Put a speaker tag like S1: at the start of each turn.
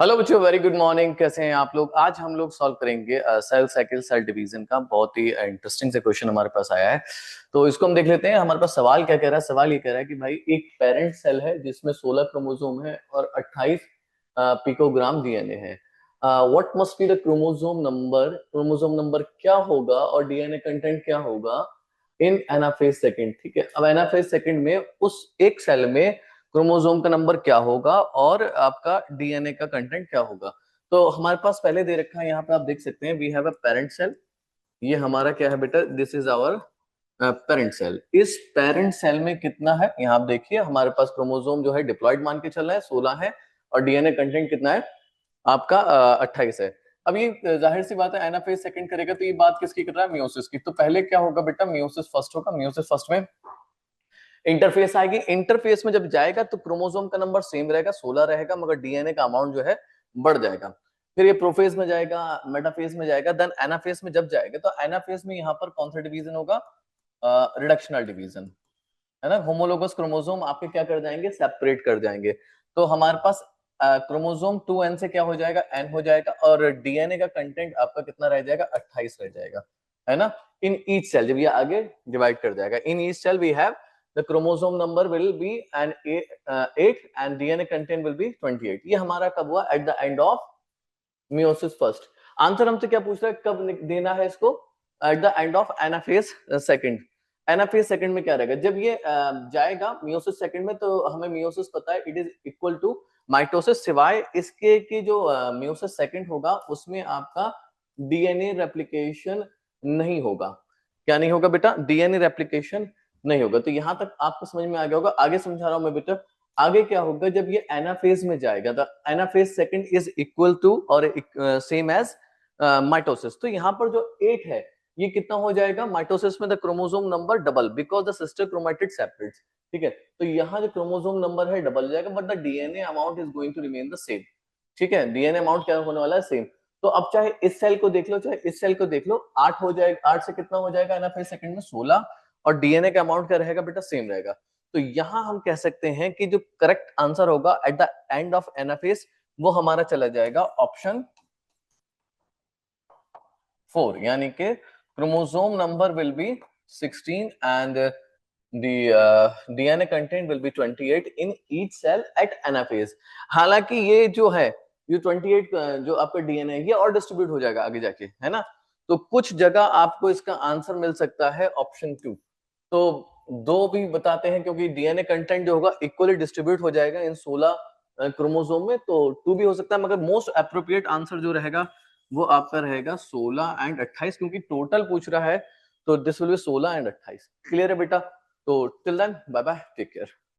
S1: Hello बच्चों, very good morning. कैसे हैं आप लोग? आज हम लोग सॉल्व करेंगे सेल साइकिल सेल डिवीजन का। बहुत ही इंटरेस्टिंग से क्वेश्चन हमारे पास आया है, तो इसको हम देख लेते हैं। हमारे पास सवाल क्या कह रहा है? सवाल ये कह रहा है कि भाई एक पेरेंट सेल है जिसमें 16 क्रोमोसोम है और 28 पिकोग्राम डीएनए है। What must be the chromosome number? Chromosome number क्या होगा और डीएनए कंटेंट क्या होगा इन एनाफेज सेकंड? ठीक है, अब एनाफेज सेकंड में उस एक सेल में क्रोमोसोम का नंबर क्या होगा और आपका डीएनए का कंटेंट क्या होगा। तो हमारे पास पहले दे रखा है, यहाँ पे आप देख सकते हैं, we have a parent cell. ये हमारा क्या है बेटा? This is our parent cell. इस पेरेंट सेल में कितना है? यहाँ आप देखिए, हमारे पास क्रोमोसोम जो है डिप्लॉयड मान के चल रहा है 16 है, और डीएनए कंटेंट कितना है आपका? 28 है। अब ये जाहिर सी बात है, एनाफेज सेकंड करेगा तो ये बात किसकी कर रहा है? मियोसिस की। तो पहले क्या होगा बेटा? मियोसिस फर्स्ट होगा। मियोसिस फर्स्ट में इंटरफेस आएगी। इंटरफेस में जब जाएगा तो क्रोमोसोम का नंबर सेम रहेगा, 16 रहेगा, मगर डीएनए का अमाउंट जो है बढ़ जाएगा। फिर ये प्रोफेज में जाएगा, मेटाफेज में जाएगा, देन एनाफेज में जब जाएगा तो एनाफेज में यहाँ पर कौन सा डिवीजन होगा? रिडक्शनल डिवीजन, है ना। होमोलोगस क्रोमोसोम आपके क्या कर जाएंगे? सेपरेट कर जाएंगे। तो हमारे पास क्रोमोसोम 2n से क्या हो जाएगा? n हो जाएगा, और डीएनए का कंटेंट आपका कितना रह जाएगा? 28 रह जाएगा, है ना। इन ईच सेल, जब ये आगे डिवाइड कर जाएगा, in each cell we have the chromosome number will be N 8 and DNA content will be 28। ये हमारा कब हुआ? At the end of meiosis first. Answer हमसे क्या पूछ रहा है? कब देना है इसको? At the end of anaphase second. Anaphase second में क्या रहेगा? जब ये जाएगा मियोसिस सेकंड में, तो हमें मियोसिस पता है, it is equal to mitosis, सिवाय इसके कि जो मियोसिस सेकंड होगा उसमें आपका डीएनए रेप्लिकेशन नहीं होगा। क्या नहीं होगा बेटा? डीएनए रेप्लिकेशन नहीं होगा। तो यहां तक आपको समझ में आ गया होगा। आगे समझा रहा हूं मैं बेटा। आगे क्या होगा? जब ये एनाफेज में जाएगा, the anaphase second is equal to और सेम एज माइटोसिस। तो यहाँ पर जो 8 है, ये कितना हो जाएगा? माइटोसिस में the chromosome number double, because the sister chromatid separate. ठीक है, तो यहाँ जो क्रोमोसोम नंबर है डबल हो जाएगा, but the DNA amount is going to remain the same. ठीक है, डीएनए अमाउंट क्या होने वाला है? सेम। तो अब चाहे इस सेल को देख लो, चाहे इस सेल को देख लो, 8 हो जाएगा। 8 से कितना हो जाएगा एनाफेज सेकंड में? 16। और डीएनए का अमाउंट क्या रहेगा बेटा? सेम रहेगा। तो यहां हम कह सकते हैं कि जो करेक्ट आंसर होगा eight the end of anaphase, वो हमारा चला जाएगा ऑप्शन 4, यानी कि chromosome number will be 16 and the DNA content will be 28 in each cell at anaphase। हालांकि ये जो है, ये 28 जो आपका डीएनए है, ये और डिस्ट्रीब्यूट हो जाएगा आगे जाके, है ना। तो कुछ जगह आपको इसका आंसर मिल सकता है ऑप्शन 2। तो दो भी बताते हैं, क्योंकि डीएनए कंटेंट जो होगा इक्वली डिस्ट्रीब्यूट हो जाएगा इन 16 क्रोमोसोम में, तो 2 भी हो सकता है, मगर मोस्ट अप्रोप्रिएट आंसर जो रहेगा वो आपका रहेगा 16 एंड 28, क्योंकि टोटल पूछ रहा है। तो this will be 16 and 28। Clear है बेटा? तो till then, bye bye, take care.